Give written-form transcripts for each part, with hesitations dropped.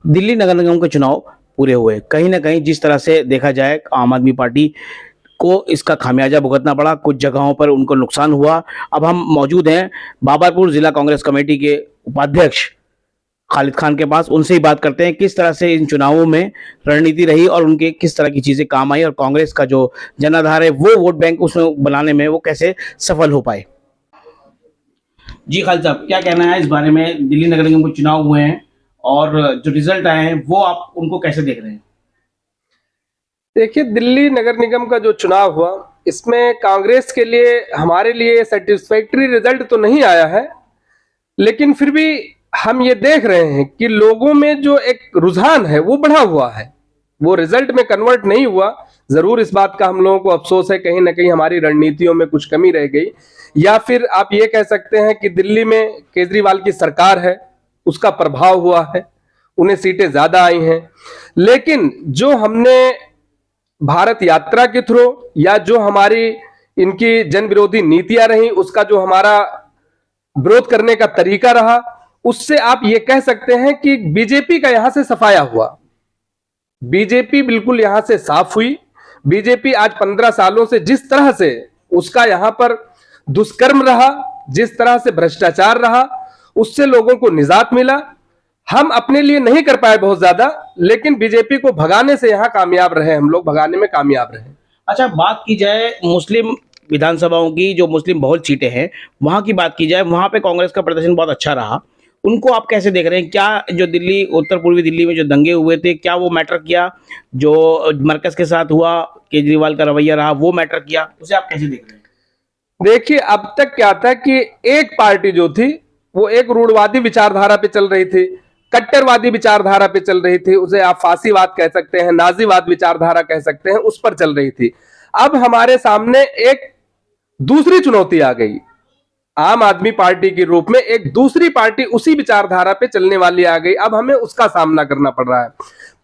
दिल्ली नगर निगम के चुनाव पूरे हुए। कहीं न कहीं जिस तरह से देखा जाए आम आदमी पार्टी को इसका खामियाजा भुगतना पड़ा, कुछ जगहों पर उनको नुकसान हुआ। अब हम मौजूद हैं बाबरपुर जिला कांग्रेस कमेटी के उपाध्यक्ष खालिद खान के पास। उनसे ही बात करते हैं किस तरह से इन चुनावों में रणनीति रही और उनके किस तरह की चीजें काम आई और कांग्रेस का जो जनाधार है वो वोट बैंक उसमें बनाने में वो कैसे सफल हो पाए। जी खालिद साहब, क्या कहना है इस बारे में? दिल्ली नगर निगम के चुनाव हुए हैं और जो रिजल्ट आए हैं वो आप उनको कैसे देख रहे हैं? देखिए, दिल्ली नगर निगम का जो चुनाव हुआ इसमें कांग्रेस के लिए हमारे लिए सेटिस्फैक्टरी रिजल्ट तो नहीं आया है, लेकिन फिर भी हम ये देख रहे हैं कि लोगों में जो एक रुझान है वो बढ़ा हुआ है, वो रिजल्ट में कन्वर्ट नहीं हुआ। जरूर इस बात का हम लोगों को अफसोस है, कहीं ना कहीं हमारी रणनीतियों में कुछ कमी रह गई, या फिर आप ये कह सकते हैं कि दिल्ली में केजरीवाल की सरकार है उसका प्रभाव हुआ है, उन्हें सीटें ज्यादा आई हैं। लेकिन जो हमने भारत यात्रा के थ्रू या जो हमारी इनकी जन विरोधी नीतियां रही उसका जो हमारा विरोध करने का तरीका रहा, उससे आप ये कह सकते हैं कि बीजेपी का यहां से सफाया हुआ। बीजेपी बिल्कुल यहां से साफ हुई। बीजेपी आज 15 सालों से जिस तरह से उसका यहां पर दुष्कर्म रहा, जिस तरह से भ्रष्टाचार रहा, उससे लोगों को निजात मिला। हम अपने लिए नहीं कर पाए बहुत ज्यादा, लेकिन बीजेपी को भगाने से यहां कामयाब रहे, हम लोग भगाने में कामयाब रहे। अच्छा, बात की जाए मुस्लिम विधानसभाओं की, जो मुस्लिम बहुल सीटें हैं वहां की बात की जाए, वहां पे कांग्रेस का प्रदर्शन बहुत अच्छा रहा। उनको आप कैसे देख रहे हैं? क्या जो दिल्ली उत्तर पूर्वी दिल्ली में जो दंगे हुए थे क्या वो मैटर किया? जो मरकज के साथ हुआ, केजरीवाल का रवैया रहा, वो मैटर किया? उसे आप कैसे देख रहे हैं? देखिए, अब तक क्या था कि एक पार्टी जो थी वो एक रूढ़वादी विचारधारा पे चल रही थी, कट्टरवादी विचारधारा पे चल रही थी, उसे आप फांसीवाद कह सकते हैं, नाजीवाद विचारधारा कह सकते हैं, उस पर चल रही थी। अब हमारे सामने एक दूसरी चुनौती आ गई, आम आदमी पार्टी के रूप में एक दूसरी पार्टी उसी विचारधारा पे चलने वाली आ गई। अब हमें उसका सामना करना पड़ रहा है।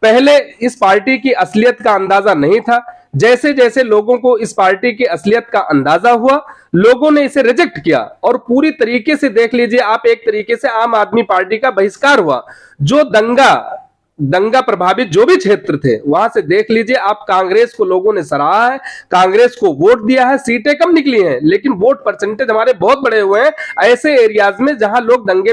पहले इस पार्टी की असलियत का अंदाजा नहीं था, जैसे जैसे लोगों को इस पार्टी की असलियत का अंदाजा हुआ, लोगों ने इसे रिजेक्ट किया और पूरी तरीके से देख लीजिए आप, एक तरीके से आम आदमी पार्टी का बहिष्कार हुआ। जो दंगा प्रभावित जो भी क्षेत्र थे वहां से देख लीजिए आप, कांग्रेस को लोगों ने सराहा है, कांग्रेस को वोट दिया है। सीटें कम निकली हैं लेकिन वोट परसेंटेज हमारे बहुत बड़े हुए हैं ऐसे एरियाज में जहां लोग दंगे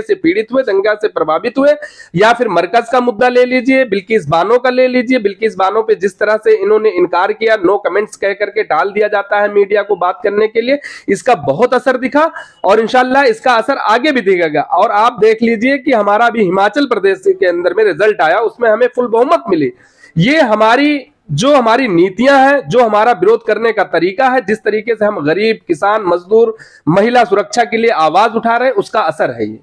से पीड़ित हुए, दंगा से प्रभावित हुए। या फिर मरकज का मुद्दा ले लीजिए, बिल्किस बानो का ले लीजिए। बिल्किस बानो पे जिस तरह से इन्होंने इनकार किया, नो कमेंट्स कह करके टाल दिया जाता है मीडिया को बात करने के लिए, इसका बहुत असर दिखा और इंशाल्लाह इसका असर आगे भी दिखेगा। और आप देख लीजिए कि हमारा अभी हिमाचल प्रदेश के अंदर में रिजल्ट आया, उसमें हमें फुल बहुमत मिली। ये हमारी नीतियां हैं, जो हमारा विरोध करने का तरीका है, जिस तरीके से हम गरीब, किसान, मजदूर, महिला सुरक्षा के लिए आवाज उठा रहे हैं, उसका असर है ये।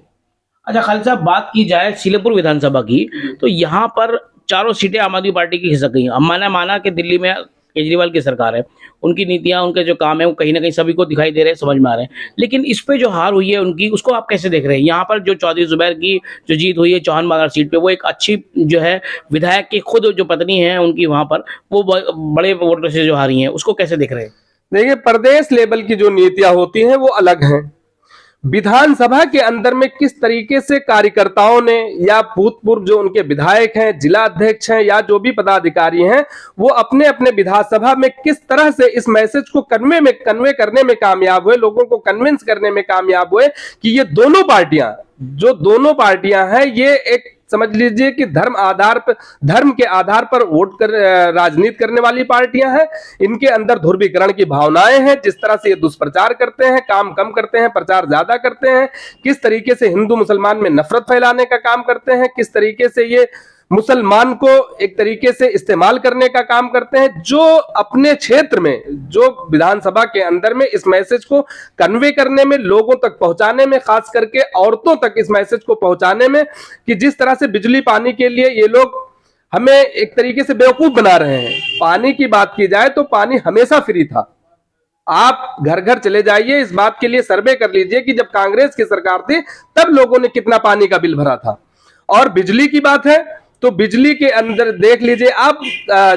अच्छा खालिद साहब, बात की जाए सीलेपुर विधानसभा की, तो यहाँ पर चारों सीटें आम आदमी पार्टी की खिसक गई। अब मैंने माना कि दिल्ली में केजरीवाल की सरकार है, उनकी नीतियां, उनके जो काम है वो कहीं ना कहीं सभी को दिखाई दे रहे हैं, समझ में आ रहे हैं, लेकिन इस पे जो हार हुई है उनकी, उसको आप कैसे देख रहे हैं? यहाँ पर जो चौधरी जुबैर की जो जीत हुई है चौहान बाजार सीट पे, वो एक अच्छी जो है विधायक की खुद जो पत्नी है उनकी, वहां पर वो बड़े वोटों से जो हारी है, उसको कैसे देख रहे हैं? देखिए, प्रदेश लेवल की जो नीतियां होती हैं वो अलग हैं। विधानसभा के अंदर में किस तरीके से कार्यकर्ताओं ने या भूतपूर्व जो उनके विधायक हैं, जिला अध्यक्ष हैं या जो भी पदाधिकारी हैं, वो अपने अपने विधानसभा में किस तरह से इस मैसेज को कन्वे करने में कामयाब हुए, लोगों को कन्विंस करने में कामयाब हुए कि ये दोनों पार्टियां हैं, ये एक समझ लीजिए कि धर्म के आधार पर वोट कर राजनीति करने वाली पार्टियां हैं। इनके अंदर ध्रुवीकरण की भावनाएं हैं, जिस तरह से ये दुष्प्रचार करते हैं, काम कम करते हैं, प्रचार ज्यादा करते हैं, किस तरीके से हिंदू मुसलमान में नफरत फैलाने का काम करते हैं, किस तरीके से ये मुसलमान को एक तरीके से इस्तेमाल करने का काम करते हैं। जो अपने क्षेत्र में, जो विधानसभा के अंदर में इस मैसेज को कन्वे करने में, लोगों तक पहुंचाने में, खास करके औरतों तक इस मैसेज को पहुंचाने में, कि जिस तरह से बिजली पानी के लिए ये लोग हमें एक तरीके से बेवकूफ बना रहे हैं। पानी की बात की जाए तो पानी हमेशा फ्री था। आप घर घर चले जाइए, इस बात के लिए सर्वे कर लीजिए कि जब कांग्रेस की सरकार थी तब लोगों ने कितना पानी का बिल भरा था। और बिजली की बात है तो बिजली के अंदर देख लीजिए आप,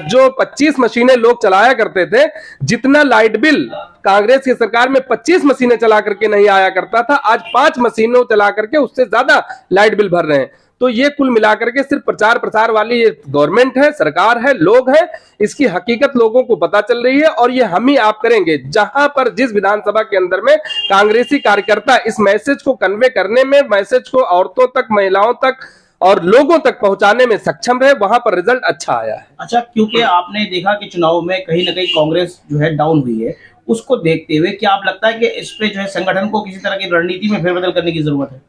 जो 25 मशीनें लोग चलाया करते थे, जितना लाइट बिल कांग्रेस की सरकार में 25 मशीनें चला करके नहीं आया करता था, आज 5 मशीनों चला करके उससे ज्यादा लाइट बिल भर रहे हैं। तो ये कुल मिलाकर के सिर्फ प्रचार प्रसार वाली ये गवर्नमेंट है, सरकार है, लोग हैं, इसकी हकीकत लोगों को पता चल रही है। और ये हम ही आप करेंगे जहां पर जिस विधानसभा के अंदर में कांग्रेसी कार्यकर्ता इस मैसेज को कन्वे करने में, मैसेज को औरतों तक, महिलाओं तक और लोगों तक पहुंचाने में सक्षम रहे, वहां पर रिजल्ट अच्छा आया है। अच्छा, क्योंकि आपने देखा कि चुनाव में कहीं ना कहीं कांग्रेस जो है डाउन हुई है, उसको देखते हुए क्या आप लगता है कि इस पे जो है संगठन को किसी तरह की रणनीति में फेरबदल करने की जरूरत है?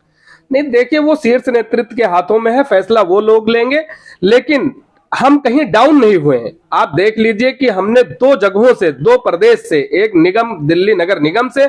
नहीं, देखिए वो शीर्ष नेतृत्व के हाथों में है, फैसला वो लोग लेंगे, लेकिन हम कहीं डाउन नहीं हुए हैं। आप देख लीजिए कि हमने 2 जगहों से, 2 प्रदेश से, एक निगम, दिल्ली नगर निगम से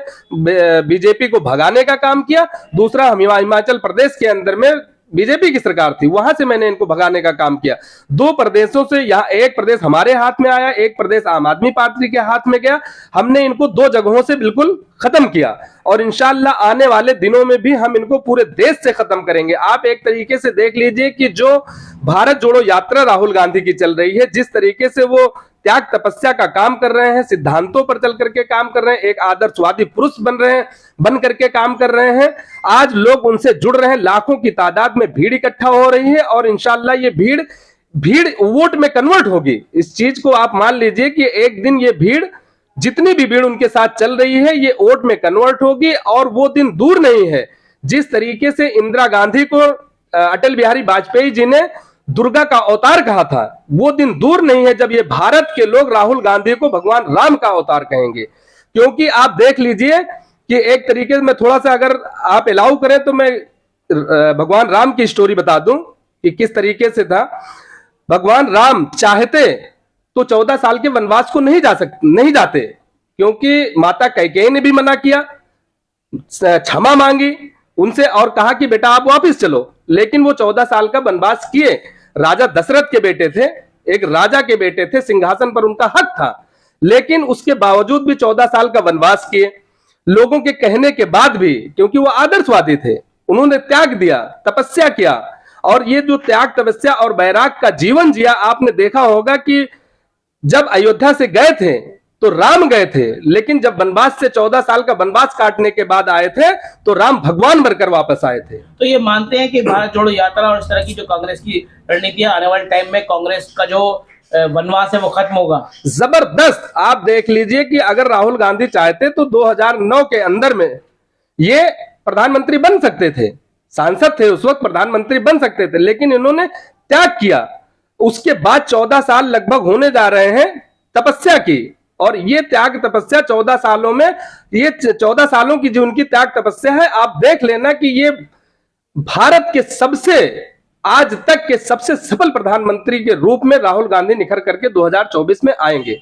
बीजेपी को भगाने का काम किया, दूसरा हम हिमाचल प्रदेश के अंदर में बीजेपी की सरकार थी, वहां से मैंने इनको भगाने का काम किया। 2 प्रदेशों से, यहाँ एक प्रदेश हमारे हाथ में आया, एक प्रदेश आम आदमी पार्टी के हाथ में गया। हमने इनको 2 जगहों से बिल्कुल खत्म किया और इंशाल्लाह आने वाले दिनों में भी हम इनको पूरे देश से खत्म करेंगे। आप एक तरीके से देख लीजिए कि जो भारत जोड़ो यात्रा राहुल गांधी की चल रही है, जिस तरीके से वो त्याग तपस्या का काम कर रहे हैं, सिद्धांतों पर चल करके काम कर रहे हैं, एक आदर्शवादी पुरुष बन करके काम कर रहे हैं, आज लोग उनसे जुड़ रहे हैं, लाखों की तादाद में भीड़ इकट्ठा हो रही है और इंशाल्लाह ये भीड़ वोट में कन्वर्ट होगी। इस चीज को आप मान लीजिए कि एक दिन ये भीड़, जितनी भी भीड़ उनके साथ चल रही है, ये वोट में कन्वर्ट होगी और वो दिन दूर नहीं है जिस तरीके से इंदिरा गांधी को अटल बिहारी वाजपेयी जी ने दुर्गा का अवतार कहा था, वो दिन दूर नहीं है जब ये भारत के लोग राहुल गांधी को भगवान राम का अवतार कहेंगे। क्योंकि आप देख लीजिए कि एक तरीके से मैं थोड़ा सा, अगर आप अलाउ करें तो मैं भगवान राम की स्टोरी बता दूं कि किस तरीके से था। भगवान राम चाहते तो 14 साल के वनवास को नहीं जाते, क्योंकि माता कैकेयी ने भी मना किया, क्षमा मांगी उनसे और कहा कि बेटा आप वापस चलो, लेकिन वो 14 साल का वनवास किए। राजा दशरथ के बेटे थे, एक राजा के बेटे थे, सिंहासन पर उनका हक था, लेकिन उसके बावजूद भी 14 साल का वनवास किए। लोगों के कहने के बाद भी, क्योंकि वो आदर्शवादी थे, उन्होंने त्याग दिया, तपस्या किया। और ये जो त्याग, तपस्या और बैराग का जीवन जिया, आपने देखा होगा कि जब अयोध्या से गए थे तो राम गए थे, लेकिन जब वनवास से 14 साल का वनवास काटने के बाद आए थे तो राम भगवान बनकर वापस आए थे। तो ये मानते हैं कि भारत जोड़ो यात्रा और इस तरह की जो कांग्रेस की रणनीति है, आने वाले टाइम में कांग्रेस का जो वनवास है वो खत्म होगा? जबरदस्त। आप देख लीजिए कि अगर राहुल गांधी चाहते तो 2009 के अंदर में ये प्रधानमंत्री बन सकते थे, सांसद थे उस वक्त, प्रधानमंत्री बन सकते थे, लेकिन इन्होंने त्याग किया। उसके बाद 14 साल लगभग होने जा रहे हैं तपस्या की, और ये त्याग तपस्या 14 सालों में, ये 14 सालों की जो उनकी त्याग तपस्या है, आप देख लेना कि ये भारत के सबसे, आज तक के सबसे सफल प्रधानमंत्री के रूप में राहुल गांधी निखर करके 2024 में आएंगे।